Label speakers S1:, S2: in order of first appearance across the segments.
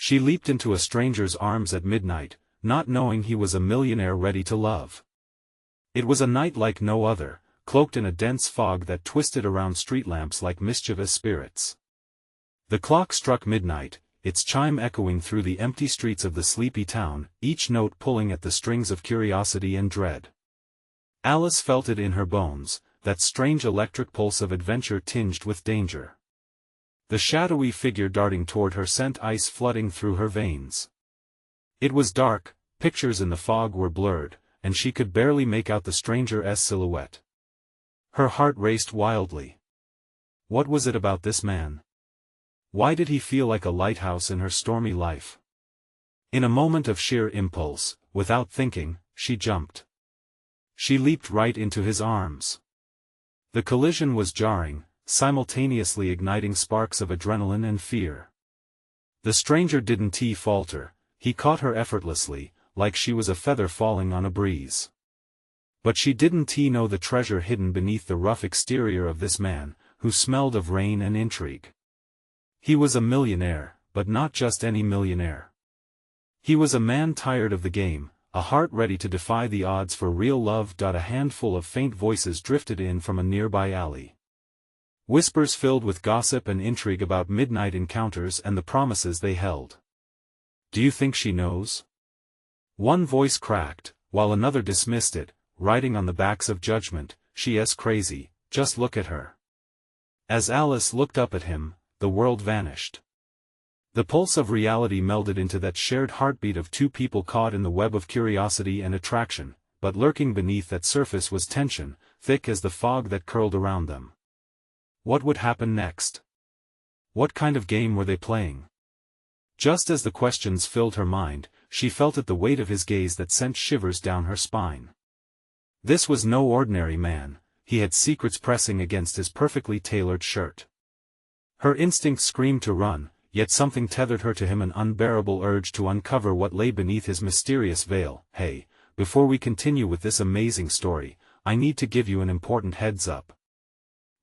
S1: She leaped into a stranger's arms at midnight, not knowing he was a millionaire ready to love. It was a night like no other, cloaked in a dense fog that twisted around street lamps like mischievous spirits. The clock struck midnight, its chime echoing through the empty streets of the sleepy town, each note pulling at the strings of curiosity and dread. Alice felt it in her bones, that strange electric pulse of adventure tinged with danger. The shadowy figure darting toward her sent ice flooding through her veins. It was dark, pictures in the fog were blurred, and she could barely make out the stranger's silhouette. Her heart raced wildly. What was it about this man? Why did he feel like a lighthouse in her stormy life? In a moment of sheer impulse, without thinking, she jumped. She leaped right into his arms. The collision was jarring, simultaneously igniting sparks of adrenaline and fear. The stranger didn't falter, he caught her effortlessly, like she was a feather falling on a breeze. But she didn't know the treasure hidden beneath the rough exterior of this man, who smelled of rain and intrigue. He was a millionaire, but not just any millionaire. He was a man tired of the game, a heart ready to defy the odds for real love. A handful of faint voices drifted in from a nearby alley. Whispers filled with gossip and intrigue about midnight encounters and the promises they held. Do you think she knows? One voice cracked, while another dismissed it, riding on the backs of judgment. She's crazy, just look at her. As Alice looked up at him, the world vanished. The pulse of reality melded into that shared heartbeat of two people caught in the web of curiosity and attraction, but lurking beneath that surface was tension, thick as the fog that curled around them. What would happen next? What kind of game were they playing? Just as the questions filled her mind, she felt the weight of his gaze that sent shivers down her spine. This was no ordinary man, he had secrets pressing against his perfectly tailored shirt. Her instinct screamed to run, yet something tethered her to him, an unbearable urge to uncover what lay beneath his mysterious veil. Hey, before we continue with this amazing story, I need to give you an important heads up.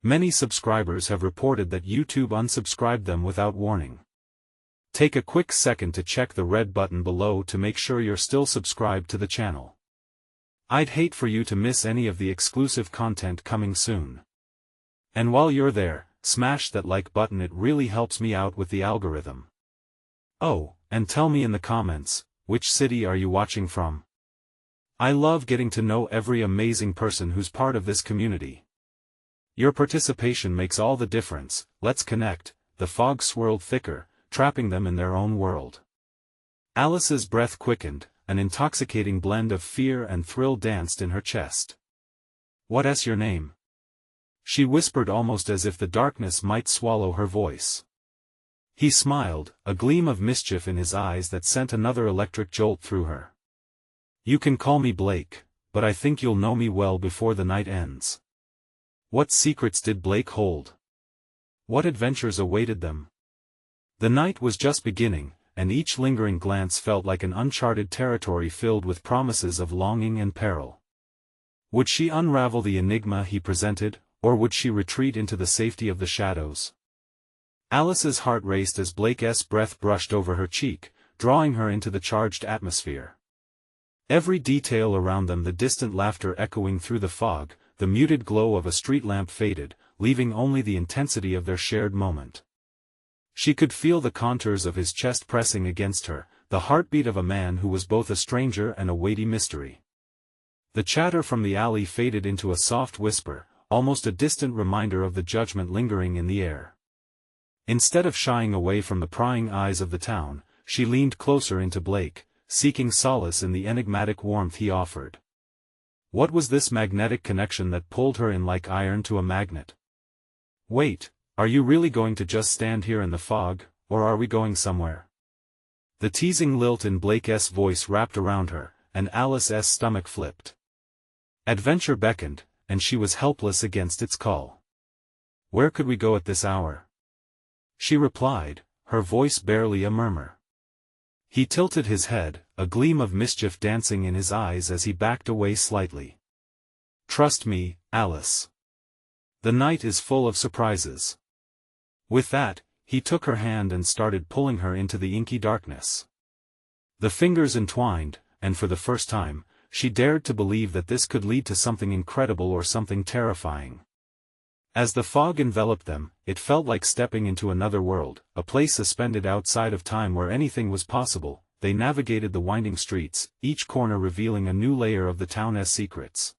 S1: Many subscribers have reported that YouTube unsubscribed them without warning. Take a quick second to check the red button below to make sure you're still subscribed to the channel. I'd hate for you to miss any of the exclusive content coming soon. And while you're there, smash that like button, it really helps me out with the algorithm. Oh, and tell me in the comments, which city are you watching from? I love getting to know every amazing person who's part of this community. Your participation makes all the difference. Let's connect. The fog swirled thicker, trapping them in their own world. Alice's breath quickened, an intoxicating blend of fear and thrill danced in her chest. What's your name? She whispered, almost as if the darkness might swallow her voice. He smiled, a gleam of mischief in his eyes that sent another electric jolt through her. You can call me Blake, but I think you'll know me well before the night ends. What secrets did Blake hold? What adventures awaited them? The night was just beginning, and each lingering glance felt like an uncharted territory filled with promises of longing and peril. Would she unravel the enigma he presented, or would she retreat into the safety of the shadows? Alice's heart raced as Blake's breath brushed over her cheek, drawing her into the charged atmosphere. Every detail around them, the distant laughter echoing through the fog, the muted glow of a street lamp faded, leaving only the intensity of their shared moment. She could feel the contours of his chest pressing against her, the heartbeat of a man who was both a stranger and a weighty mystery. The chatter from the alley faded into a soft whisper, almost a distant reminder of the judgment lingering in the air. Instead of shying away from the prying eyes of the town, she leaned closer into Blake, seeking solace in the enigmatic warmth he offered. What was this magnetic connection that pulled her in like iron to a magnet? Wait, are you really going to just stand here in the fog, or are we going somewhere? The teasing lilt in Blake's voice wrapped around her, and Alice's stomach flipped. Adventure beckoned, and she was helpless against its call. Where could we go at this hour? She replied, her voice barely a murmur. He tilted his head, a gleam of mischief dancing in his eyes as he backed away slightly. Trust me, Alice. The night is full of surprises. With that, he took her hand and started pulling her into the inky darkness. The fingers entwined, and for the first time, she dared to believe that this could lead to something incredible or something terrifying. As the fog enveloped them, it felt like stepping into another world, a place suspended outside of time where anything was possible. They navigated the winding streets, each corner revealing a new layer of the town's secrets.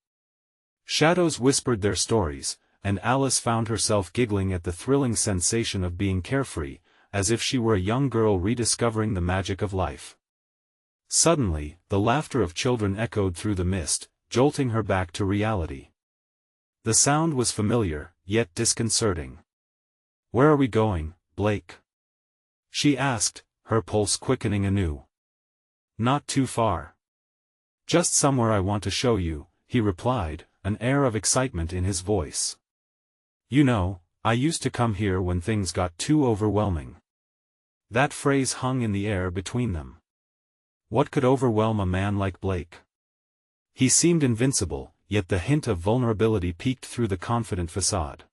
S1: Shadows whispered their stories, and Alice found herself giggling at the thrilling sensation of being carefree, as if she were a young girl rediscovering the magic of life. Suddenly, the laughter of children echoed through the mist, jolting her back to reality. The sound was familiar, yet disconcerting. "Where are we going, Blake?" she asked, her pulse quickening anew. "Not too far. Just somewhere I want to show you," he replied, an air of excitement in his voice. "You know, I used to come here when things got too overwhelming." That phrase hung in the air between them. What could overwhelm a man like Blake? He seemed invincible, yet the hint of vulnerability peeked through the confident facade.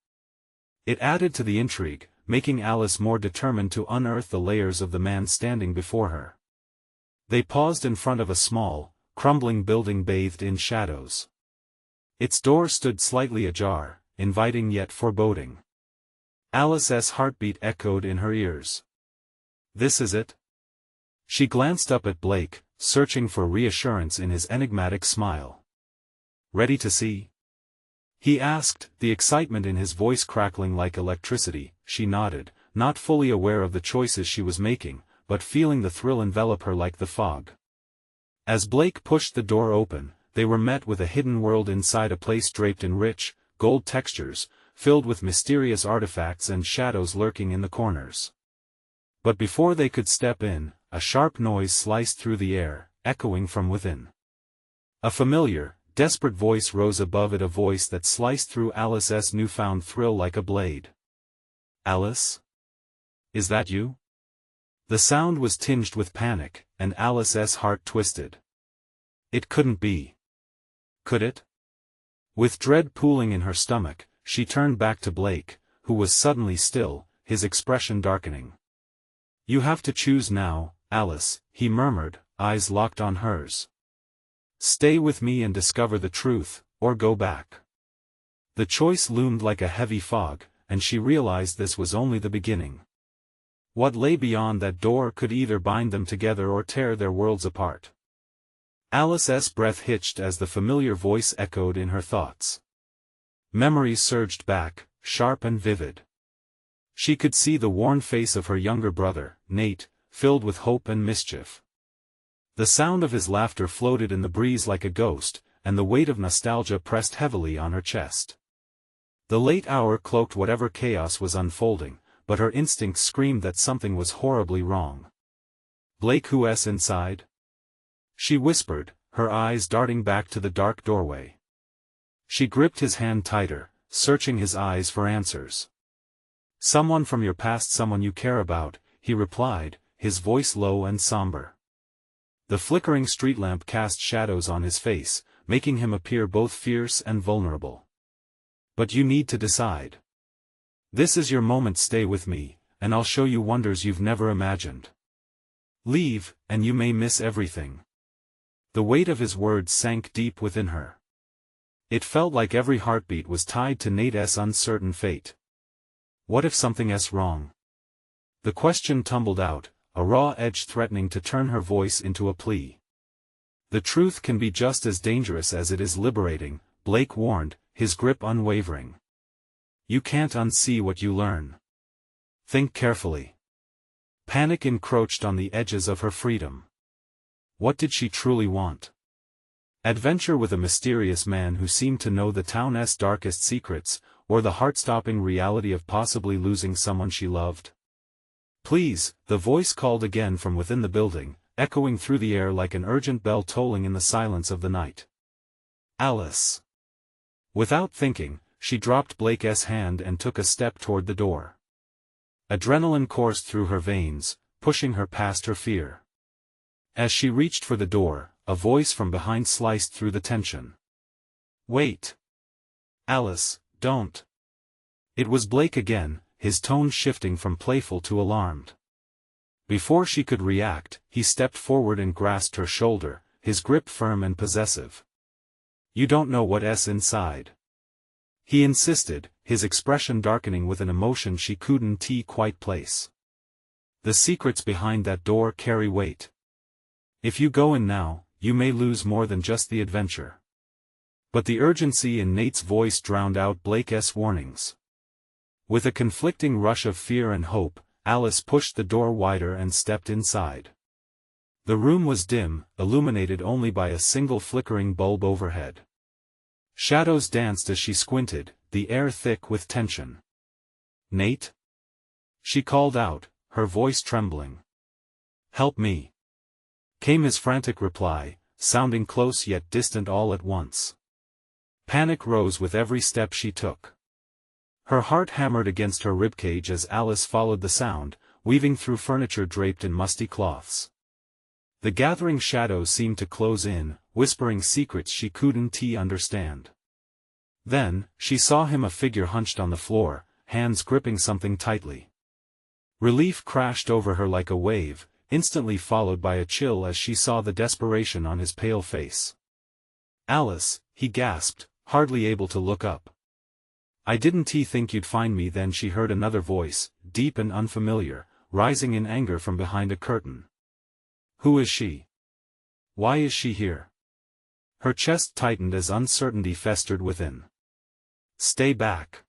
S1: It added to the intrigue, making Alice more determined to unearth the layers of the man standing before her. They paused in front of a small, crumbling building bathed in shadows. Its door stood slightly ajar, inviting yet foreboding. Alice's heartbeat echoed in her ears. "This is it?" She glanced up at Blake, searching for reassurance in his enigmatic smile. "Ready to see?" he asked, the excitement in his voice crackling like electricity. She nodded, not fully aware of the choices she was making, but feeling the thrill envelop her like the fog. As Blake pushed the door open, they were met with a hidden world inside, a place draped in rich, gold textures, filled with mysterious artifacts and shadows lurking in the corners. But before they could step in, a sharp noise sliced through the air, echoing from within. A familiar, desperate voice rose above it, a voice that sliced through Alice's newfound thrill like a blade. "Alice? Is that you?" The sound was tinged with panic, and Alice's heart twisted. It couldn't be. Could it? With dread pooling in her stomach, she turned back to Blake, who was suddenly still, his expression darkening. "You have to choose now, Alice," he murmured, eyes locked on hers. "Stay with me and discover the truth, or go back." The choice loomed like a heavy fog, and she realized this was only the beginning. What lay beyond that door could either bind them together or tear their worlds apart. Alice's breath hitched as the familiar voice echoed in her thoughts. Memories surged back, sharp and vivid. She could see the worn face of her younger brother, Nate, filled with hope and mischief. The sound of his laughter floated in the breeze like a ghost, and the weight of nostalgia pressed heavily on her chest. The late hour cloaked whatever chaos was unfolding, but her instincts screamed that something was horribly wrong. "Blake, who's inside?" she whispered, her eyes darting back to the dark doorway. She gripped his hand tighter, searching his eyes for answers. "Someone from your past, someone you care about," he replied, his voice low and somber. The flickering street lamp cast shadows on his face, making him appear both fierce and vulnerable. "But you need to decide. This is your moment. Stay with me, and I'll show you wonders you've never imagined. Leave, and you may miss everything." The weight of his words sank deep within her. It felt like every heartbeat was tied to Nate's uncertain fate. What if something's wrong? The question tumbled out, a raw edge threatening to turn her voice into a plea. "The truth can be just as dangerous as it is liberating," Blake warned, his grip unwavering. "You can't unsee what you learn. Think carefully." Panic encroached on the edges of her freedom. What did she truly want? Adventure with a mysterious man who seemed to know the town's darkest secrets, or the heart-stopping reality of possibly losing someone she loved? "Please," the voice called again from within the building, echoing through the air like an urgent bell tolling in the silence of the night. "Alice." Without thinking, she dropped Blake's hand and took a step toward the door. Adrenaline coursed through her veins, pushing her past her fear. As she reached for the door, a voice from behind sliced through the tension. "Wait. Alice, don't." It was Blake again, his tone shifting from playful to alarmed. Before she could react, he stepped forward and grasped her shoulder, his grip firm and possessive. "You don't know what's inside," he insisted, his expression darkening with an emotion she couldn't quite place. "The secrets behind that door carry weight. If you go in now, you may lose more than just the adventure." But the urgency in Nate's voice drowned out Blake's warnings. With a conflicting rush of fear and hope, Alice pushed the door wider and stepped inside. The room was dim, illuminated only by a single flickering bulb overhead. Shadows danced as she squinted, the air thick with tension. "Nate?" she called out, her voice trembling. "Help me," came his frantic reply, sounding close yet distant all at once. Panic rose with every step she took. Her heart hammered against her ribcage as Alice followed the sound, weaving through furniture draped in musty cloths. The gathering shadows seemed to close in, whispering secrets she couldn't understand. Then, she saw him, a figure hunched on the floor, hands gripping something tightly. Relief crashed over her like a wave, instantly followed by a chill as she saw the desperation on his pale face. "Alice," he gasped, hardly able to look up. "I didn't think you'd find me." Then she heard another voice, deep and unfamiliar, rising in anger from behind a curtain. "Who is she? Why is she here?" Her chest tightened as uncertainty festered within. "Stay back!"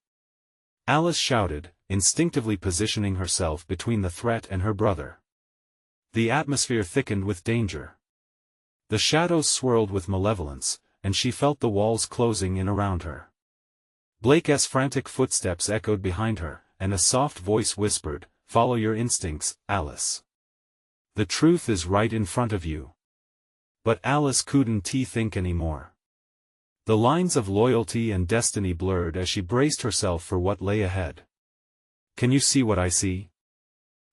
S1: Alice shouted, instinctively positioning herself between the threat and her brother. The atmosphere thickened with danger. The shadows swirled with malevolence, and she felt the walls closing in around her. Blake's frantic footsteps echoed behind her, and a soft voice whispered, "Follow your instincts, Alice. The truth is right in front of you." But Alice couldn't think anymore. The lines of loyalty and destiny blurred as she braced herself for what lay ahead. "Can you see what I see?"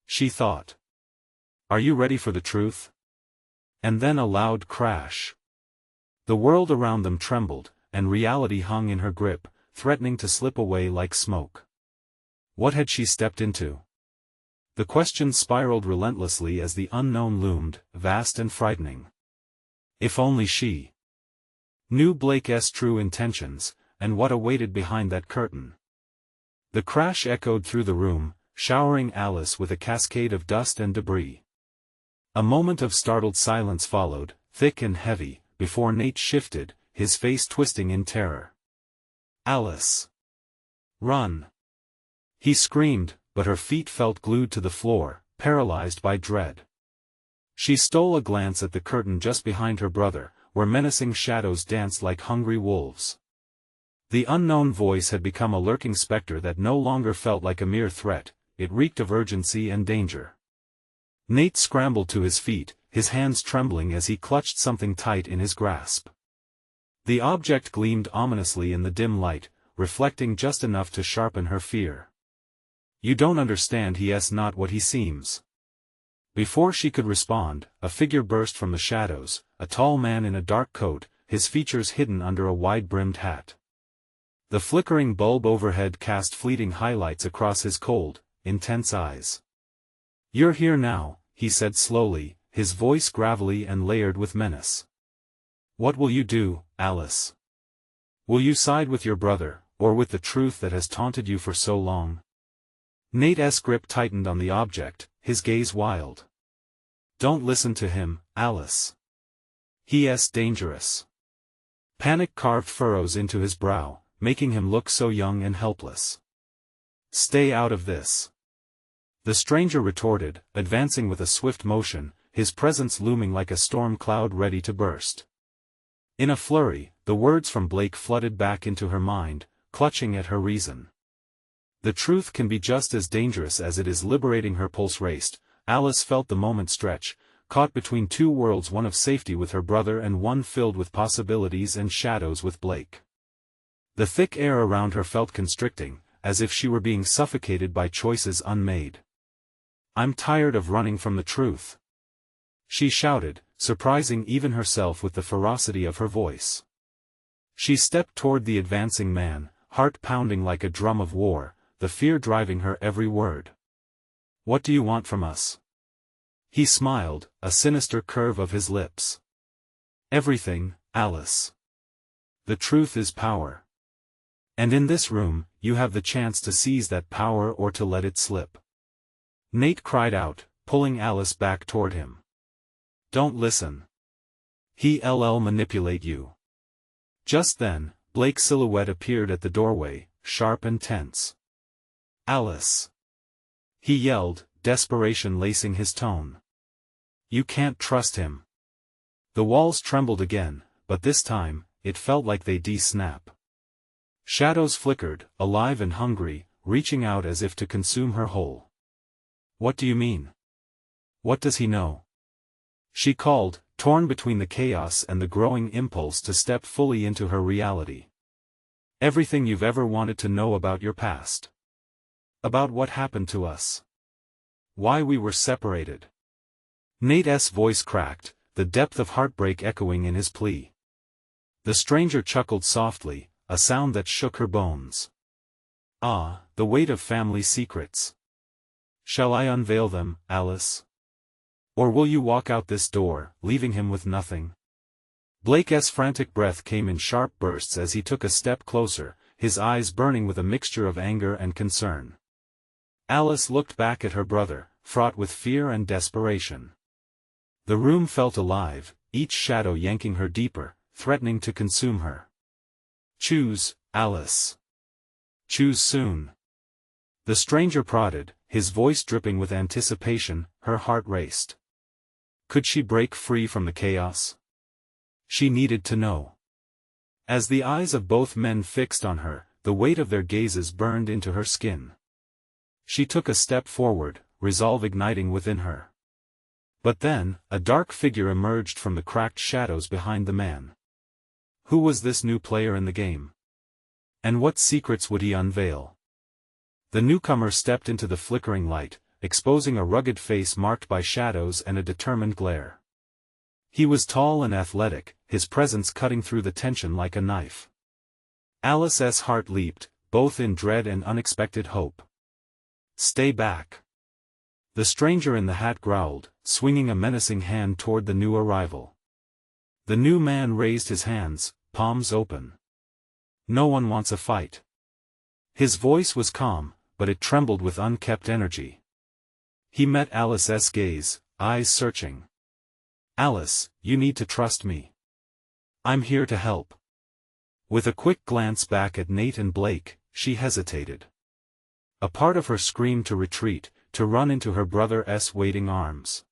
S1: she thought. "Are you ready for the truth?" And then a loud crash. The world around them trembled, and reality hung in her grip, threatening to slip away like smoke. What had she stepped into? The questions spiraled relentlessly as the unknown loomed, vast and frightening. If only she knew Blake's true intentions, and what awaited behind that curtain. The crash echoed through the room, showering Alice with a cascade of dust and debris. A moment of startled silence followed, thick and heavy, before Nate shifted, his face twisting in terror. "Alice! Run!" he screamed, but her feet felt glued to the floor, paralyzed by dread. She stole a glance at the curtain just behind her brother, where menacing shadows danced like hungry wolves. The unknown voice had become a lurking specter that no longer felt like a mere threat, it reeked of urgency and danger. Nate scrambled to his feet, his hands trembling as he clutched something tight in his grasp. The object gleamed ominously in the dim light, reflecting just enough to sharpen her fear. "You don't understand. He's not what he seems." Before she could respond, a figure burst from the shadows, a tall man in a dark coat, his features hidden under a wide-brimmed hat. The flickering bulb overhead cast fleeting highlights across his cold, intense eyes. "You're here now," he said slowly, his voice gravelly and layered with menace. "What will you do, Alice? Will you side with your brother, or with the truth that has taunted you for so long?" Nate's grip tightened on the object, his gaze wild. "Don't listen to him, Alice. He's dangerous." Panic carved furrows into his brow, making him look so young and helpless. "Stay out of this," the stranger retorted, advancing with a swift motion, his presence looming like a storm cloud ready to burst. In a flurry, the words from Blake flooded back into her mind, clutching at her reason. The truth can be just as dangerous as it is liberating. Her pulse raced. Alice felt the moment stretch, caught between two worlds, one of safety with her brother and one filled with possibilities and shadows with Blake. The thick air around her felt constricting, as if she were being suffocated by choices unmade. "I'm tired of running from the truth," she shouted, surprising even herself with the ferocity of her voice. She stepped toward the advancing man, heart pounding like a drum of war, the fear driving her every word. "What do you want from us?" He smiled, a sinister curve of his lips. "Everything, Alice. The truth is power. And in this room, you have the chance to seize that power or to let it slip." Nate cried out, pulling Alice back toward him. "Don't listen. He'll manipulate you." Just then, Blake's silhouette appeared at the doorway, sharp and tense. "Alice!" he yelled, desperation lacing his tone. "You can't trust him." The walls trembled again, but this time, it felt like they'd snap. Shadows flickered, alive and hungry, reaching out as if to consume her whole. "What do you mean? What does he know?" she called, torn between the chaos and the growing impulse to step fully into her reality. "Everything you've ever wanted to know about your past. About what happened to us. Why we were separated." Nate's voice cracked, the depth of heartbreak echoing in his plea. The stranger chuckled softly, a sound that shook her bones. "Ah, the weight of family secrets. Shall I unveil them, Alice? Or will you walk out this door, leaving him with nothing?" Blake's frantic breath came in sharp bursts as he took a step closer, his eyes burning with a mixture of anger and concern. Alice looked back at her brother, fraught with fear and desperation. The room felt alive, each shadow yanking her deeper, threatening to consume her. "Choose, Alice. Choose soon." The stranger prodded, his voice dripping with anticipation. Her heart raced. Could she break free from the chaos? She needed to know. As the eyes of both men fixed on her, the weight of their gazes burned into her skin. She took a step forward, resolve igniting within her. But then, a dark figure emerged from the cracked shadows behind the man. Who was this new player in the game? And what secrets would he unveil? The newcomer stepped into the flickering light, exposing a rugged face marked by shadows and a determined glare. He was tall and athletic, his presence cutting through the tension like a knife. Alice's heart leaped, both in dread and unexpected hope. "Stay back." The stranger in the hat growled, swinging a menacing hand toward the new arrival. The new man raised his hands, palms open. "No one wants a fight." His voice was calm, but it trembled with unkept energy. He met Alice's gaze, eyes searching. "Alice, you need to trust me. I'm here to help." With a quick glance back at Nate and Blake, she hesitated. A part of her screamed to retreat, to run into her brother's waiting arms.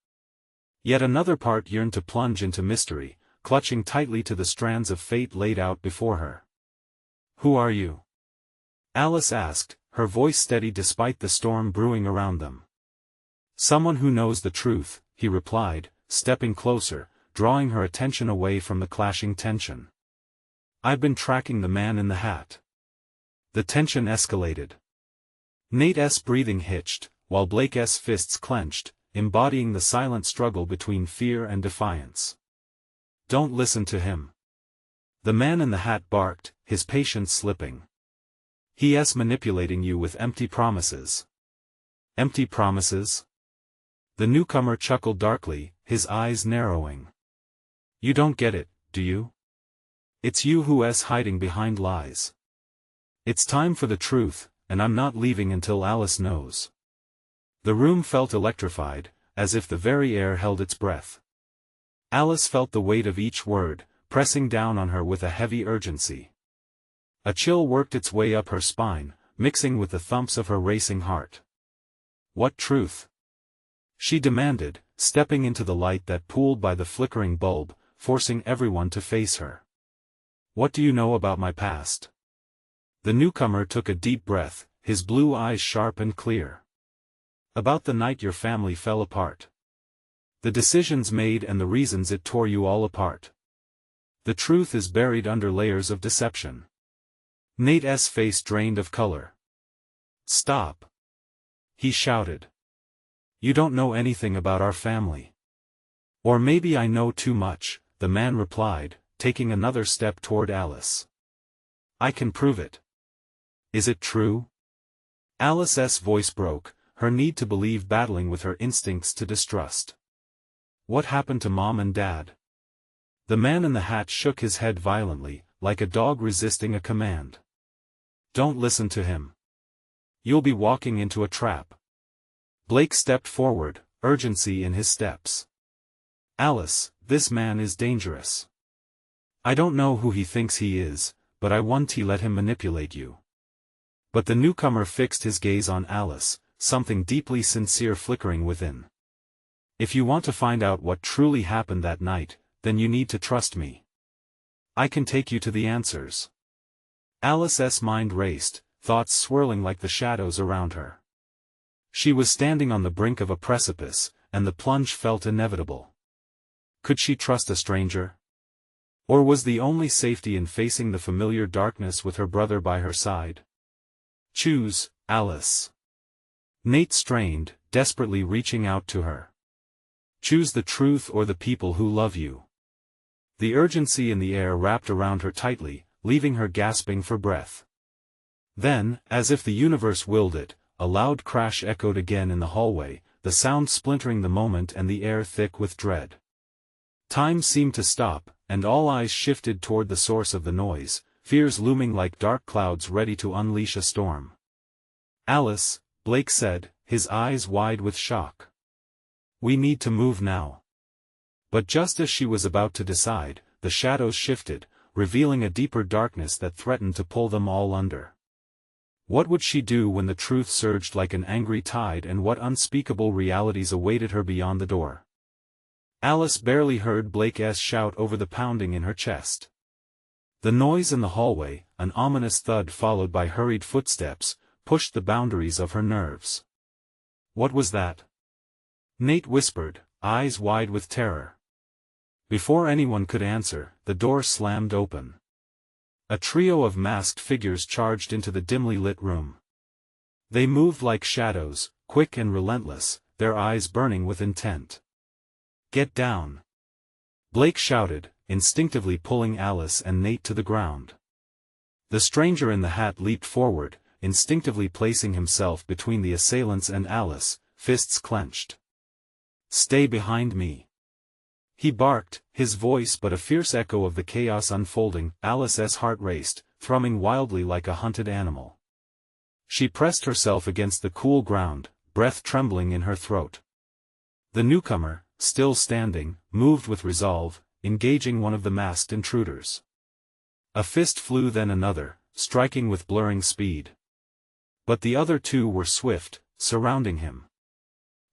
S1: Yet another part yearned to plunge into mystery, clutching tightly to the strands of fate laid out before her. "Who are you?" Alice asked, her voice steady despite the storm brewing around them. "Someone who knows the truth," he replied, stepping closer, drawing her attention away from the clashing tension. "I've been tracking the man in the hat." The tension escalated. Nate's breathing hitched, while Blake's fists clenched, embodying the silent struggle between fear and defiance. "Don't listen to him." The man in the hat barked, his patience slipping. "He's manipulating you with empty promises." "Empty promises?" The newcomer chuckled darkly, his eyes narrowing. "You don't get it, do you? It's you who's hiding behind lies. It's time for the truth, and I'm not leaving until Alice knows." The room felt electrified, as if the very air held its breath. Alice felt the weight of each word, pressing down on her with a heavy urgency. A chill worked its way up her spine, mixing with the thumps of her racing heart. "What truth?" she demanded, stepping into the light that pooled by the flickering bulb, forcing everyone to face her. "What do you know about my past?" The newcomer took a deep breath, his blue eyes sharp and clear. "About the night your family fell apart. The decisions made and the reasons it tore you all apart. The truth is buried under layers of deception." Nate's face drained of color. "Stop!" he shouted. "You don't know anything about our family." "Or maybe I know too much," the man replied, taking another step toward Alice. "I can prove it." "Is it true?" Alice's voice broke, her need to believe battling with her instincts to distrust. What happened to Mom and Dad? The man in the hat shook his head violently, like a dog resisting a command. Don't listen to him. You'll be walking into a trap. Blake stepped forward, urgency in his steps. Alice, this man is dangerous. I don't know who he thinks he is, but I won't let him manipulate you. But the newcomer fixed his gaze on Alice, something deeply sincere flickering within. If you want to find out what truly happened that night, then you need to trust me. I can take you to the answers. Alice's mind raced, thoughts swirling like the shadows around her. She was standing on the brink of a precipice, and the plunge felt inevitable. Could she trust a stranger? Or was the only safety in facing the familiar darkness with her brother by her side? Choose, Alice. Nate strained, desperately reaching out to her. Choose the truth or the people who love you. The urgency in the air wrapped around her tightly, leaving her gasping for breath. Then, as if the universe willed it, a loud crash echoed again in the hallway, the sound splintering the moment and the air thick with dread. Time seemed to stop, and all eyes shifted toward the source of the noise, fears looming like dark clouds ready to unleash a storm. Alice, Blake said, his eyes wide with shock. We need to move now. But just as she was about to decide, the shadows shifted, revealing a deeper darkness that threatened to pull them all under. What would she do when the truth surged like an angry tide, and what unspeakable realities awaited her beyond the door? Alice barely heard Blake's shout over the pounding in her chest. The noise in the hallway, an ominous thud followed by hurried footsteps, pushed the boundaries of her nerves. What was that? Nate whispered, eyes wide with terror. Before anyone could answer, the door slammed open. A trio of masked figures charged into the dimly lit room. They moved like shadows, quick and relentless, their eyes burning with intent. Get down! Blake shouted, instinctively pulling Alice and Nate to the ground. The stranger in the hat leaped forward, instinctively placing himself between the assailants and Alice, fists clenched. Stay behind me! He barked, his voice but a fierce echo of the chaos unfolding. Alice's heart raced, thrumming wildly like a hunted animal. She pressed herself against the cool ground, breath trembling in her throat. The newcomer, still standing, moved with resolve, engaging one of the masked intruders. A fist flew, then another, striking with blurring speed. But the other two were swift, surrounding him.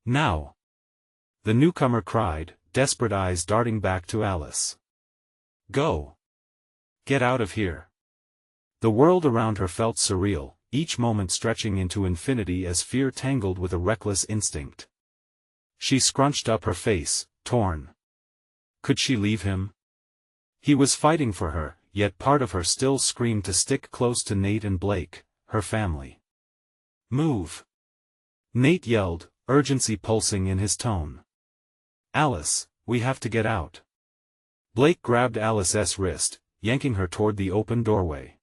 S1: Now! The newcomer cried, desperate eyes darting back to Alice. Go! Get out of here! The world around her felt surreal, each moment stretching into infinity as fear tangled with a reckless instinct. She scrunched up her face, torn. Could she leave him? He was fighting for her, yet part of her still screamed to stick close to Nate and Blake, her family. Move! Nate yelled, urgency pulsing in his tone. Alice, we have to get out. Blake grabbed Alice's wrist, yanking her toward the open doorway.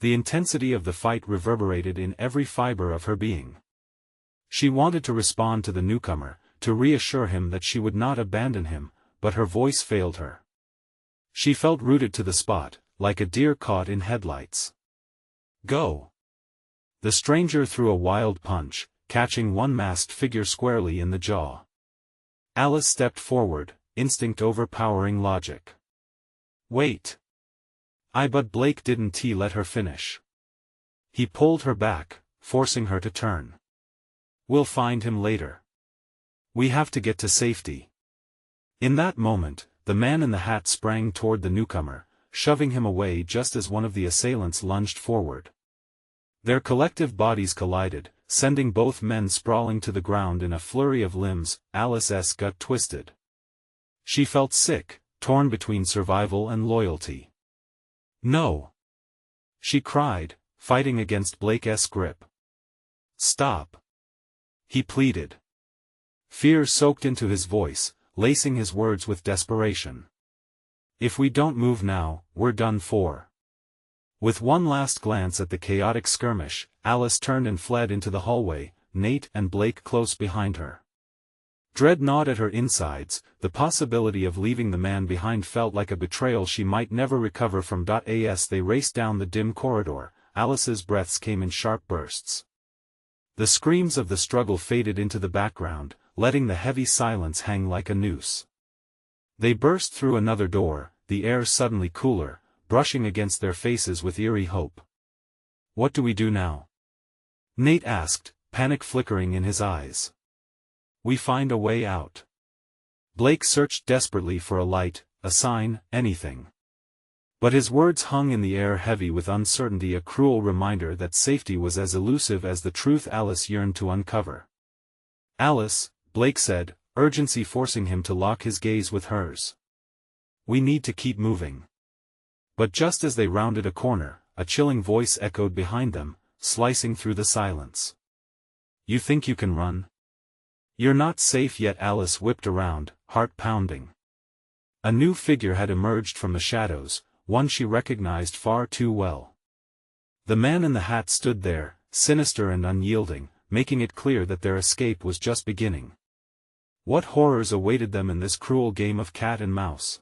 S1: The intensity of the fight reverberated in every fiber of her being. She wanted to respond to the newcomer, to reassure him that she would not abandon him, but her voice failed her. She felt rooted to the spot, like a deer caught in headlights. Go! The stranger threw a wild punch, catching one masked figure squarely in the jaw. Alice stepped forward, instinct overpowering logic. Wait! But Blake didn't let her finish. He pulled her back, forcing her to turn. We'll find him later. We have to get to safety. In that moment, the man in the hat sprang toward the newcomer, shoving him away just as one of the assailants lunged forward. Their collective bodies collided, sending both men sprawling to the ground in a flurry of limbs. Alice's gut twisted. She felt sick, torn between survival and loyalty. No! She cried, fighting against Blake's grip. Stop! He pleaded. Fear soaked into his voice, lacing his words with desperation. If we don't move now, we're done for. With one last glance at the chaotic skirmish, Alice turned and fled into the hallway, Nate and Blake close behind her. Dread gnawed at her insides, the possibility of leaving the man behind felt like a betrayal she might never recover from. As they raced down the dim corridor, Alice's breaths came in sharp bursts. The screams of the struggle faded into the background, letting the heavy silence hang like a noose. They burst through another door, the air suddenly cooler, brushing against their faces with eerie hope. "What do we do now?" Nate asked, panic flickering in his eyes. "We find a way out." Blake searched desperately for a light, a sign, anything. But his words hung in the air heavy with uncertainty, a cruel reminder that safety was as elusive as the truth Alice yearned to uncover. "Alice," Blake said, urgency forcing him to lock his gaze with hers. "We need to keep moving." But just as they rounded a corner, a chilling voice echoed behind them, slicing through the silence. "You think you can run? You're not safe yet." Alice whipped around, heart pounding. A new figure had emerged from the shadows, one she recognized far too well. The man in the hat stood there, sinister and unyielding, making it clear that their escape was just beginning. What horrors awaited them in this cruel game of cat and mouse?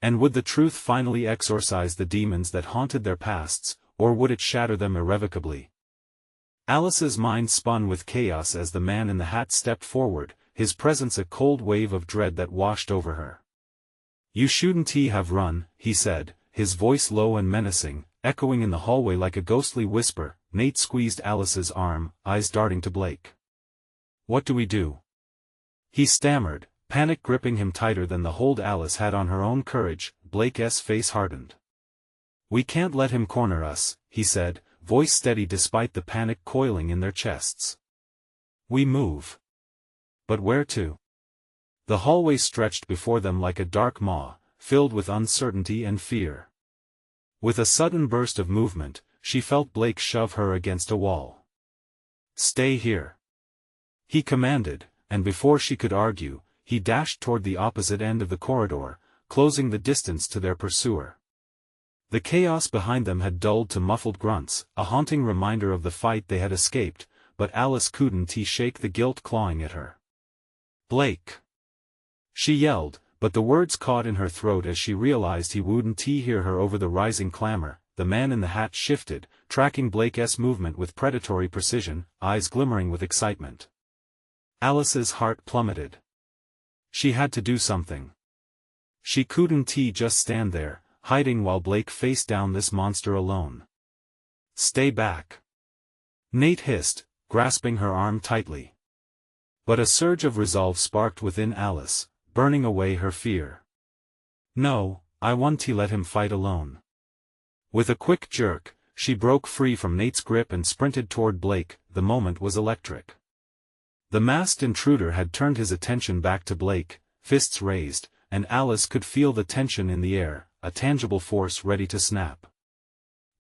S1: And would the truth finally exorcise the demons that haunted their pasts, or would it shatter them irrevocably? Alice's mind spun with chaos as the man in the hat stepped forward, his presence a cold wave of dread that washed over her. "You shouldn't have run," he said, his voice low and menacing, echoing in the hallway like a ghostly whisper. Nate squeezed Alice's arm, eyes darting to Blake. "What do we do?" he stammered, panic gripping him tighter than the hold Alice had on her own courage. Blake's face hardened. "We can't let him corner us," he said, voice steady despite the panic coiling in their chests. "We move. But where to?" The hallway stretched before them like a dark maw, filled with uncertainty and fear. With a sudden burst of movement, she felt Blake shove her against a wall. "Stay here," he commanded, and before she could argue, he dashed toward the opposite end of the corridor, closing the distance to their pursuer. The chaos behind them had dulled to muffled grunts, a haunting reminder of the fight they had escaped, but Alice couldn't shake the guilt clawing at her. "Blake!" she yelled, but the words caught in her throat as she realized he wouldn't hear her over the rising clamor. The man in the hat shifted, tracking Blake's movement with predatory precision, eyes glimmering with excitement. Alice's heart plummeted. She had to do something. She couldn't just stand there, hiding while Blake faced down this monster alone. "Stay back," Nate hissed, grasping her arm tightly. But a surge of resolve sparked within Alice, burning away her fear. "No, I want to let him fight alone." With a quick jerk, she broke free from Nate's grip and sprinted toward Blake. The moment was electric. The masked intruder had turned his attention back to Blake, fists raised, and Alice could feel the tension in the air, a tangible force ready to snap.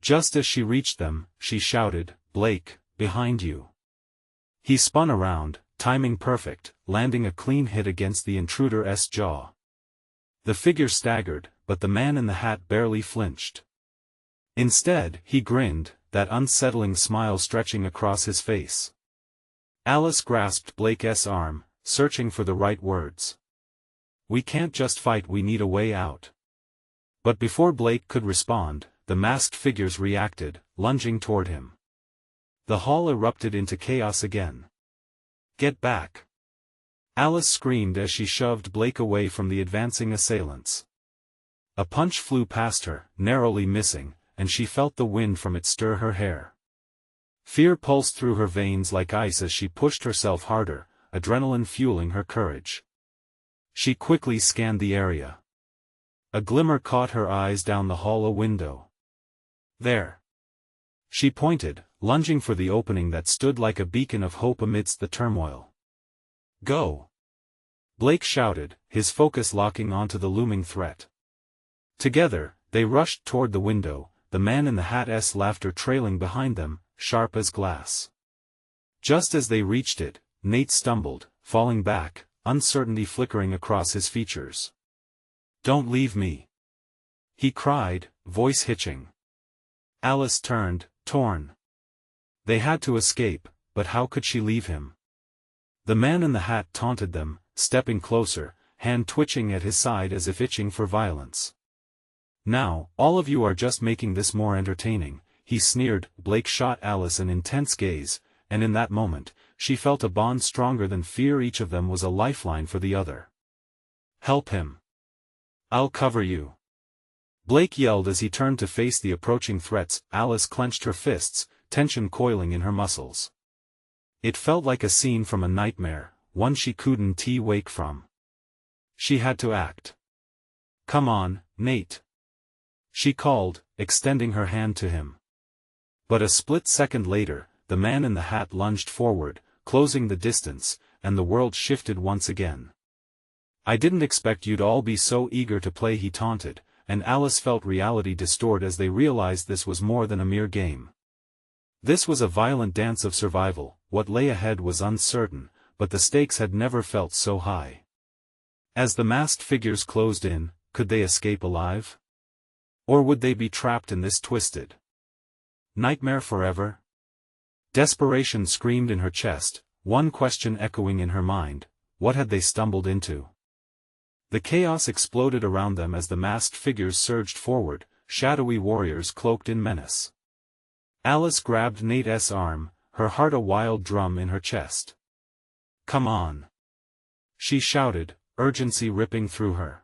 S1: Just as she reached them, she shouted, "Blake, behind you." He spun around, timing perfect, landing a clean hit against the intruder's jaw. The figure staggered, but the man in the hat barely flinched. Instead, he grinned, that unsettling smile stretching across his face. Alice grasped Blake's arm, searching for the right words. "We can't just fight, we need a way out." But before Blake could respond, the masked figures reacted, lunging toward him. The hall erupted into chaos again. "Get back!" Alice screamed as she shoved Blake away from the advancing assailants. A punch flew past her, narrowly missing, and she felt the wind from it stir her hair. Fear pulsed through her veins like ice as she pushed herself harder, adrenaline fueling her courage. She quickly scanned the area. A glimmer caught her eyes down the hall, a window. "There!" She pointed, lunging for the opening that stood like a beacon of hope amidst the turmoil. "Go!" Blake shouted, his focus locking onto the looming threat. Together, they rushed toward the window, the man in the hat's laughter trailing behind them, sharp as glass. Just as they reached it, Nate stumbled, falling back, uncertainty flickering across his features. "Don't leave me!" he cried, voice hitching. Alice turned, torn. They had to escape, but how could she leave him? The man in the hat taunted them, stepping closer, hand twitching at his side as if itching for violence. "Now, all of you are just making this more entertaining," he sneered. Blake shot Alice an intense gaze, and in that moment, she felt a bond stronger than fear. Each of them was a lifeline for the other. "Help him. I'll cover you," Blake yelled as he turned to face the approaching threats. Alice clenched her fists, tension coiling in her muscles. It felt like a scene from a nightmare, one she couldn't wake from. She had to act. "Come on, Nate," she called, extending her hand to him. But a split second later, the man in the hat lunged forward, closing the distance, and the world shifted once again. "I didn't expect you'd all be so eager to play," he taunted, and Alice felt reality distort as they realized this was more than a mere game. This was a violent dance of survival. What lay ahead was uncertain, but the stakes had never felt so high. As the masked figures closed in, could they escape alive? Or would they be trapped in this twisted nightmare forever? Desperation screamed in her chest, one question echoing in her mind: what had they stumbled into? The chaos exploded around them as the masked figures surged forward, shadowy warriors cloaked in menace. Alice grabbed Nate's arm, her heart a wild drum in her chest. "Come on," she shouted, urgency ripping through her.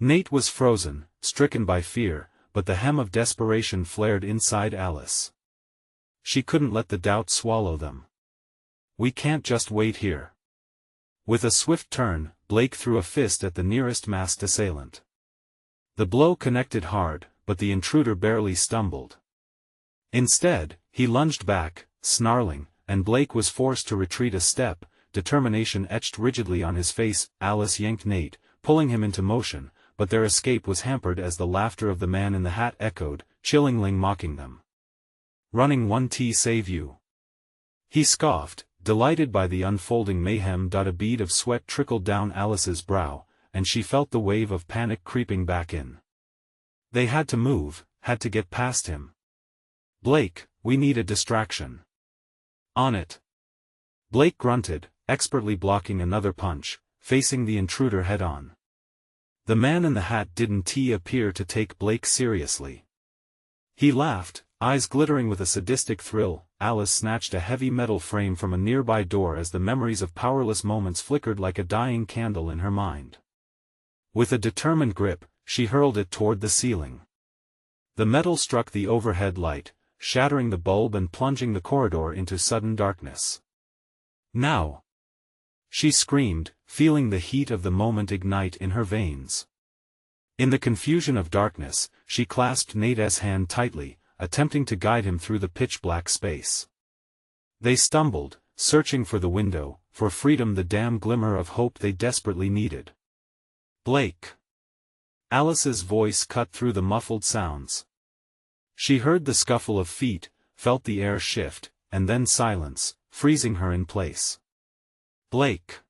S1: Nate was frozen, stricken by fear, but the hem of desperation flared inside Alice. She couldn't let the doubt swallow them. "We can't just wait here." With a swift turn, Blake threw a fist at the nearest masked assailant. The blow connected hard, but the intruder barely stumbled. Instead, he lunged back, snarling, and Blake was forced to retreat a step, determination etched rigidly on his face. Alice yanked Nate, pulling him into motion, but their escape was hampered as the laughter of the man in the hat echoed, chillingly mocking them. "Running 1T save you," he scoffed, delighted by the unfolding mayhem. A bead of sweat trickled down Alice's brow, and she felt the wave of panic creeping back in. They had to move, had to get past him. "Blake, we need a distraction." "On it." Blake grunted, expertly blocking another punch, facing the intruder head-on. The man in the hat didn't appear to take Blake seriously. He laughed, eyes glittering with a sadistic thrill. Alice snatched a heavy metal frame from a nearby door as the memories of powerless moments flickered like a dying candle in her mind. With a determined grip, she hurled it toward the ceiling. The metal struck the overhead light, shattering the bulb and plunging the corridor into sudden darkness. "Now!" she screamed, feeling the heat of the moment ignite in her veins. In the confusion of darkness, she clasped Nate's hand tightly, attempting to guide him through the pitch-black space. They stumbled, searching for the window, for freedom, the damn glimmer of hope they desperately needed. "Blake!" Alice's voice cut through the muffled sounds. She heard the scuffle of feet, felt the air shift, and then silence, freezing her in place. "Blake!"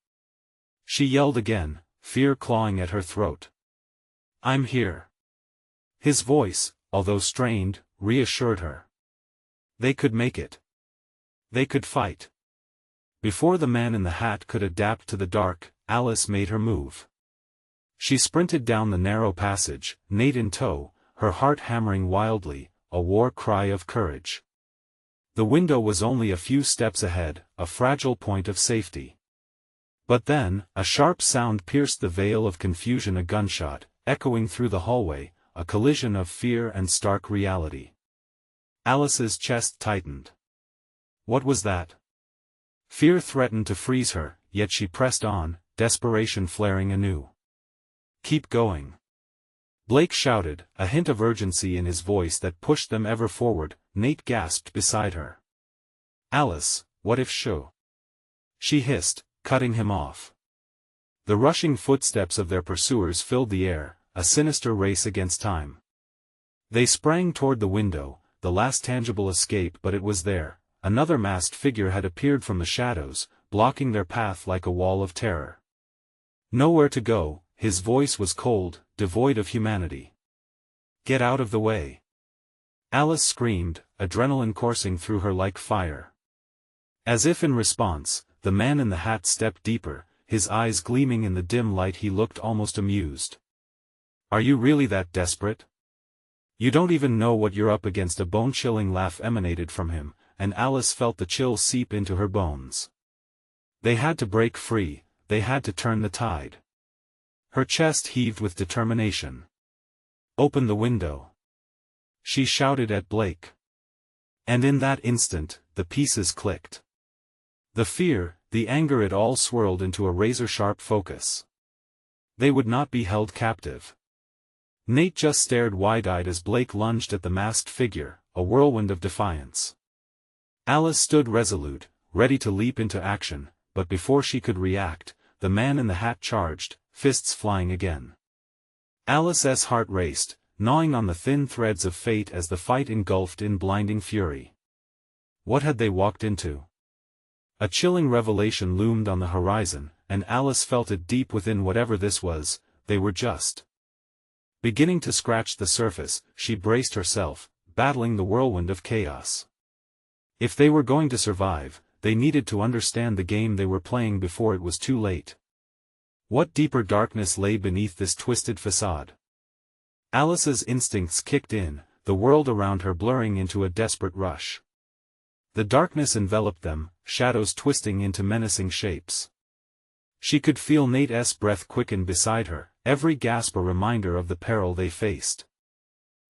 S1: she yelled again, fear clawing at her throat. "I'm here." His voice, although strained, reassured her. They could make it. They could fight. Before the man in the hat could adapt to the dark, Alice made her move. She sprinted down the narrow passage, Nate in tow, her heart hammering wildly, a war cry of courage. The window was only a few steps ahead, a fragile point of safety. But then, a sharp sound pierced the veil of confusion, a gunshot, echoing through the hallway, a collision of fear and stark reality. Alice's chest tightened. What was that? Fear threatened to freeze her, yet she pressed on, desperation flaring anew. "Keep going," Blake shouted, a hint of urgency in his voice that pushed them ever forward. Nate gasped beside her. "Alice, what if she hissed, cutting him off. The rushing footsteps of their pursuers filled the air, a sinister race against time. They sprang toward the window, the last tangible escape, but it was there. Another masked figure had appeared from the shadows, blocking their path like a wall of terror. Nowhere to go, his voice was cold, devoid of humanity. "Get out of the way." Alice screamed, adrenaline coursing through her like fire. As if in response, the man in the hat stepped deeper, his eyes gleaming in the dim light. He looked almost amused. "Are you really that desperate? You don't even know what you're up against." A bone-chilling laugh emanated from him, and Alice felt the chill seep into her bones. They had to break free, they had to turn the tide. Her chest heaved with determination. "Open the window!" she shouted at Blake. And in that instant, the pieces clicked. The fear, the anger, it all swirled into a razor-sharp focus. They would not be held captive. Nate just stared wide-eyed as Blake lunged at the masked figure, a whirlwind of defiance. Alice stood resolute, ready to leap into action, but before she could react, the man in the hat charged, fists flying again. Alice's heart raced, gnawing on the thin threads of fate as the fight engulfed in blinding fury. What had they walked into? A chilling revelation loomed on the horizon, and Alice felt it deep within. Whatever this was, they were just beginning to scratch the surface. She braced herself, battling the whirlwind of chaos. If they were going to survive, they needed to understand the game they were playing before it was too late. What deeper darkness lay beneath this twisted facade? Alice's instincts kicked in, the world around her blurring into a desperate rush. The darkness enveloped them, shadows twisting into menacing shapes. She could feel Nate's breath quicken beside her, every gasp a reminder of the peril they faced.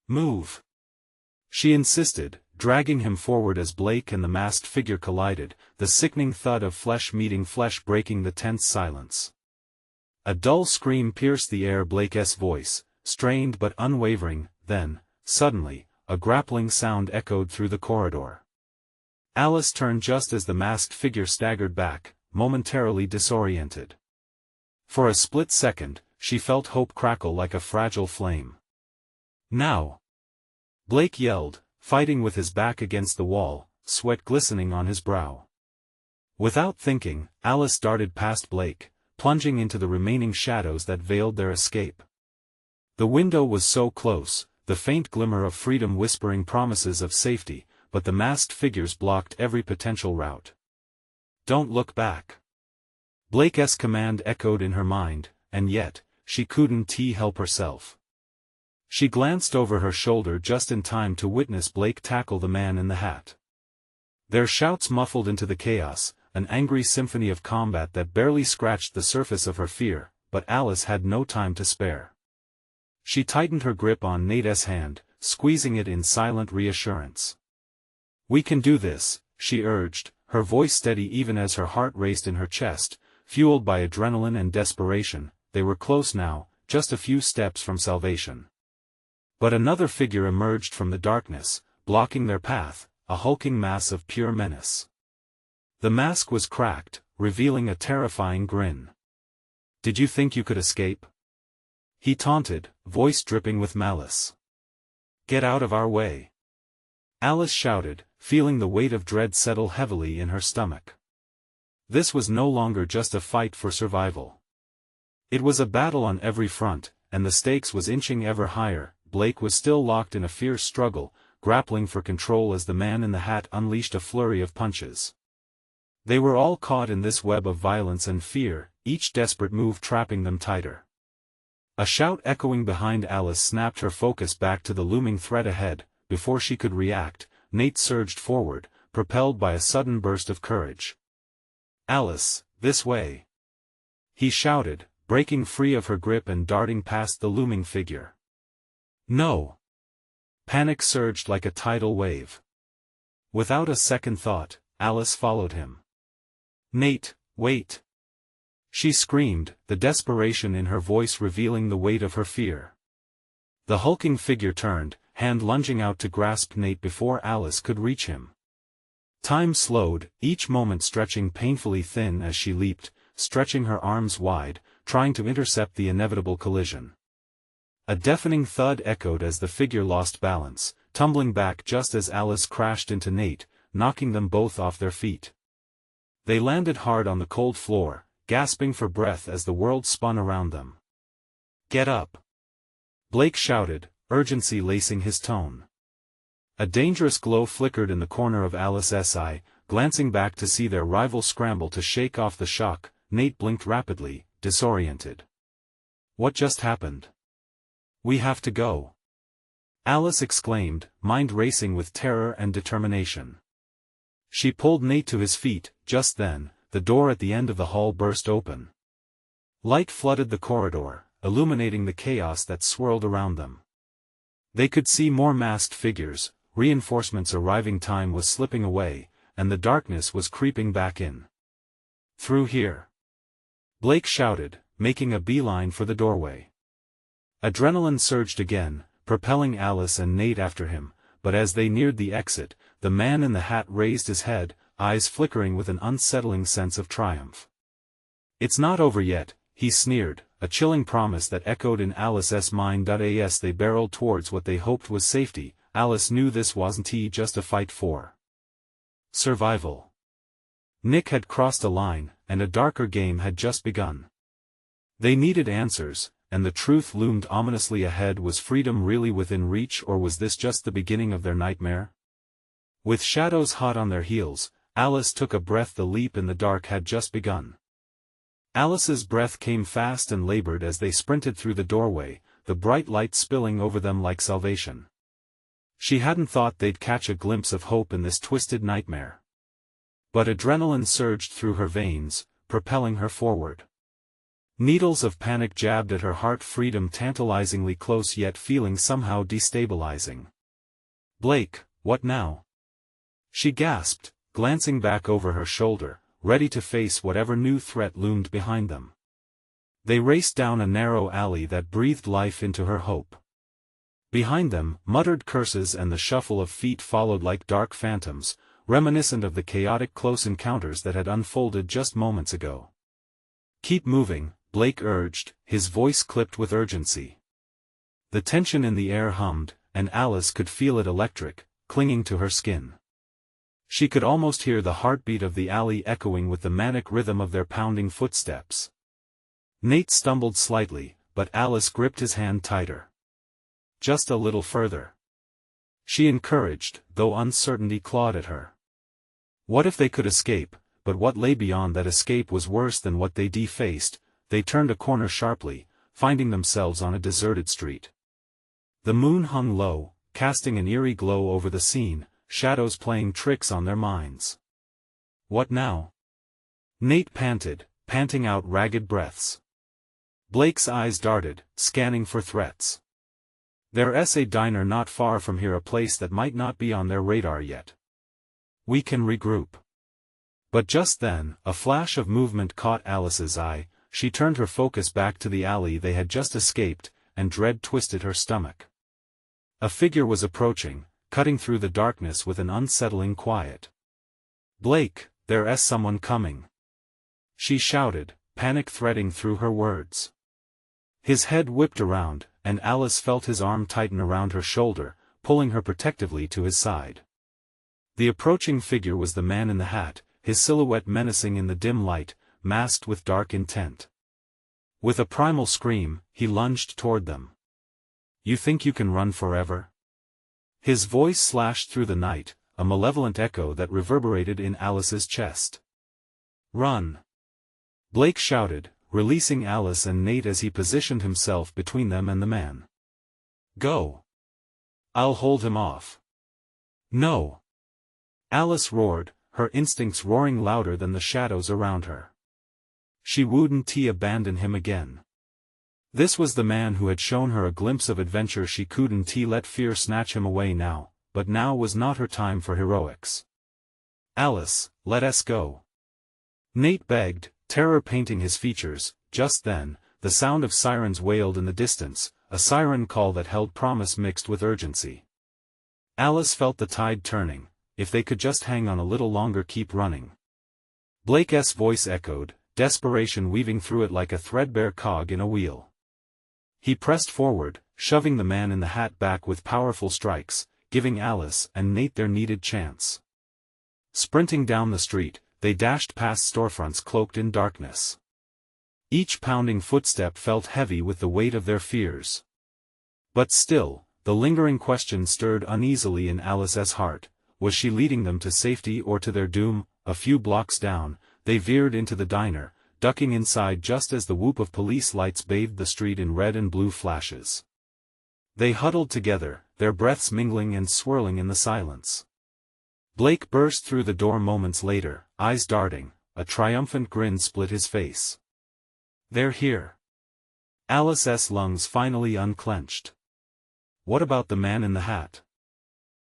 S1: "Move!" she insisted, dragging him forward as Blake and the masked figure collided, the sickening thud of flesh meeting flesh breaking the tense silence. A dull scream pierced the air. Blake's voice, strained but unwavering. Then, suddenly, a grappling sound echoed through the corridor. Alice turned just as the masked figure staggered back, momentarily disoriented. For a split second, she felt hope crackle like a fragile flame. "Now!" Blake yelled, fighting with his back against the wall, sweat glistening on his brow. Without thinking, Alice darted past Blake, plunging into the remaining shadows that veiled their escape. The window was so close, the faint glimmer of freedom whispering promises of safety, but the masked figures blocked every potential route. "Don't look back." Blake's command echoed in her mind, and yet, she couldn't help herself. She glanced over her shoulder just in time to witness Blake tackle the man in the hat. Their shouts muffled into the chaos, an angry symphony of combat that barely scratched the surface of her fear, but Alice had no time to spare. She tightened her grip on Nate's hand, squeezing it in silent reassurance. "We can do this," she urged, her voice steady even as her heart raced in her chest, fueled by adrenaline and desperation. They were close now, just a few steps from salvation. But another figure emerged from the darkness, blocking their path, a hulking mass of pure menace. The mask was cracked, revealing a terrifying grin. "Did you think you could escape?" he taunted, voice dripping with malice. "Get out of our way!" Alice shouted, feeling the weight of dread settle heavily in her stomach. This was no longer just a fight for survival. It was a battle on every front, and the stakes was inching ever higher. Blake was still locked in a fierce struggle, grappling for control as the man in the hat unleashed a flurry of punches. They were all caught in this web of violence and fear, each desperate move trapping them tighter. A shout echoing behind Alice snapped her focus back to the looming threat ahead. Before she could react, Nate surged forward, propelled by a sudden burst of courage. "Alice, this way!" he shouted, breaking free of her grip and darting past the looming figure. "No!" Panic surged like a tidal wave. Without a second thought, Alice followed him. "Nate, wait!" she screamed, the desperation in her voice revealing the weight of her fear. The hulking figure turned, hand lunging out to grasp Nate before Alice could reach him. Time slowed, each moment stretching painfully thin as she leaped, stretching her arms wide, trying to intercept the inevitable collision. A deafening thud echoed as the figure lost balance, tumbling back just as Alice crashed into Nate, knocking them both off their feet. They landed hard on the cold floor, gasping for breath as the world spun around them. "Get up!" Blake shouted, urgency lacing his tone. A dangerous glow flickered in the corner of Alice's eye. Glancing back to see their rival scramble to shake off the shock, Nate blinked rapidly, disoriented. What just happened? We have to go. Alice exclaimed, mind racing with terror and determination. She pulled Nate to his feet. Just then, the door at the end of the hall burst open. Light flooded the corridor, illuminating the chaos that swirled around them. They could see more masked figures, reinforcements arriving. Time was slipping away, and the darkness was creeping back in. Through here! Blake shouted, making a beeline for the doorway. Adrenaline surged again, propelling Alice and Nate after him, but as they neared the exit, the man in the hat raised his head, eyes flickering with an unsettling sense of triumph. It's not over yet, he sneered, a chilling promise that echoed in Alice's mind. As they barreled towards what they hoped was safety, Alice knew this wasn't just a fight for survival. Nick had crossed a line, and a darker game had just begun. They needed answers, and the truth loomed ominously ahead. Was freedom really within reach, or was this just the beginning of their nightmare? With shadows hot on their heels, Alice took a breath. The leap in the dark had just begun. Alice's breath came fast and labored as they sprinted through the doorway, the bright light spilling over them like salvation. She hadn't thought they'd catch a glimpse of hope in this twisted nightmare. But adrenaline surged through her veins, propelling her forward. Needles of panic jabbed at her heart. Freedom tantalizingly close, yet feeling somehow destabilizing. Blake, what now? She gasped, glancing back over her shoulder, ready to face whatever new threat loomed behind them. They raced down a narrow alley that breathed life into her hope. Behind them, muttered curses and the shuffle of feet followed like dark phantoms, reminiscent of the chaotic close encounters that had unfolded just moments ago. Keep moving, Blake urged, his voice clipped with urgency. The tension in the air hummed, and Alice could feel it electric, clinging to her skin. She could almost hear the heartbeat of the alley echoing with the manic rhythm of their pounding footsteps. Nate stumbled slightly, but Alice gripped his hand tighter. Just a little further. She encouraged, though uncertainty clawed at her. What if they could escape? But what lay beyond that escape was worse than what they faced. They turned a corner sharply, finding themselves on a deserted street. The moon hung low, casting an eerie glow over the scene, shadows playing tricks on their minds. What now? Nate panted, panting out ragged breaths. Blake's eyes darted, scanning for threats. There's a diner not far from here, a place that might not be on their radar yet. We can regroup. But just then, a flash of movement caught Alice's eye. She turned her focus back to the alley they had just escaped, and dread twisted her stomach. A figure was approaching, cutting through the darkness with an unsettling quiet. Blake, there's someone coming. She shouted, panic threading through her words. His head whipped around, and Alice felt his arm tighten around her shoulder, pulling her protectively to his side. The approaching figure was the man in the hat, his silhouette menacing in the dim light, masked with dark intent. With a primal scream, he lunged toward them. You think you can run forever? His voice slashed through the night, a malevolent echo that reverberated in Alice's chest. Run! Blake shouted, releasing Alice and Nate as he positioned himself between them and the man. Go! I'll hold him off. No! Alice roared, her instincts roaring louder than the shadows around her. She wouldn't abandon him again. This was the man who had shown her a glimpse of adventure. She couldn't let fear snatch him away now, but now was not her time for heroics. Alice, let us go. Nate begged, terror painting his features. Just then, the sound of sirens wailed in the distance, a siren call that held promise mixed with urgency. Alice felt the tide turning. If they could just hang on a little longer, keep running. Blake's voice echoed, desperation weaving through it like a threadbare cog in a wheel. He pressed forward, shoving the man in the hat back with powerful strikes, giving Alice and Nate their needed chance. Sprinting down the street, they dashed past storefronts cloaked in darkness. Each pounding footstep felt heavy with the weight of their fears. But still, The lingering question stirred uneasily in Alice's heart. Was she leading them to safety or to their doom? A few blocks down, they veered into the diner, ducking inside just as the whoop of police lights bathed the street in red and blue flashes. They huddled together, their breaths mingling and swirling in the silence. Blake burst through the door moments later, eyes darting, a triumphant grin split his face. "They're here." Alice's lungs finally unclenched. What about the man in the hat?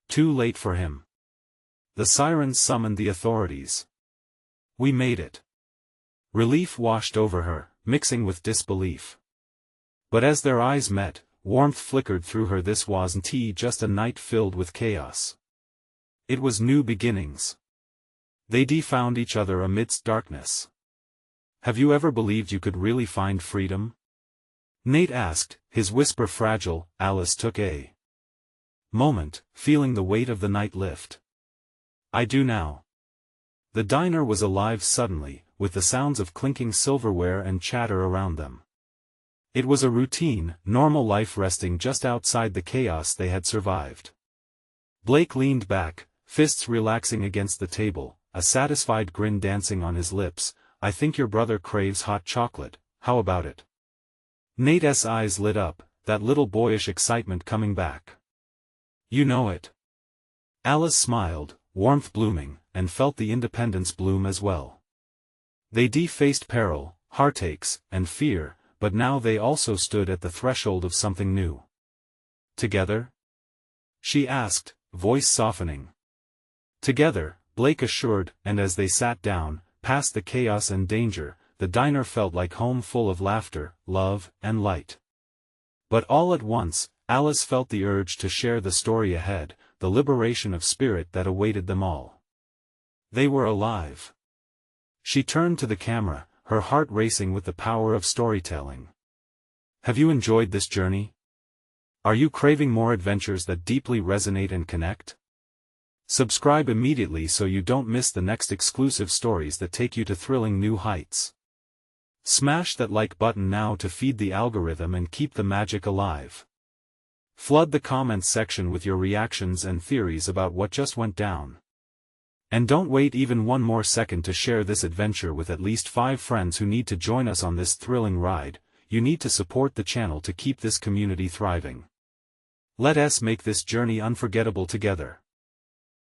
S1: Too late for him. The sirens summoned the authorities. "We made it." Relief washed over her, mixing with disbelief. But as their eyes met, warmth flickered through her. This wasn't just a night filled with chaos. It was new beginnings. They found each other amidst darkness. "Have you ever believed you could really find freedom?" Nate asked, his whisper fragile. Alice took a moment, feeling the weight of the night lift. "I do now." The diner was alive suddenly, with the sounds of clinking silverware and chatter around them. It was a routine, normal life resting just outside the chaos they had survived. Blake leaned back, fists relaxing against the table, a satisfied grin dancing on his lips. "I think your brother craves hot chocolate, how about it?" Nate's eyes lit up, that little boyish excitement coming back. "You know it." Alice smiled, warmth blooming, and felt the independence bloom as well. They faced peril, heartaches, and fear, but now they also stood at the threshold of something new. "Together?" she asked, voice softening. "Together," Blake assured, and as they sat down, past the chaos and danger, the diner felt like home, full of laughter, love, and light. But all at once, Alice felt the urge to share the story ahead, the liberation of spirit that awaited them all. They were alive. She turned to the camera, her heart racing with the power of storytelling. "Have you enjoyed this journey? Are you craving more adventures that deeply resonate and connect? Subscribe immediately so you don't miss the next exclusive stories that take you to thrilling new heights. Smash that like button now to feed the algorithm and keep the magic alive. Flood the comments section with your reactions and theories about what just went down. And don't wait even one more second to share this adventure with at least 5 friends who need to join us on this thrilling ride. You need to support the channel to keep this community thriving. Let us make this journey unforgettable together.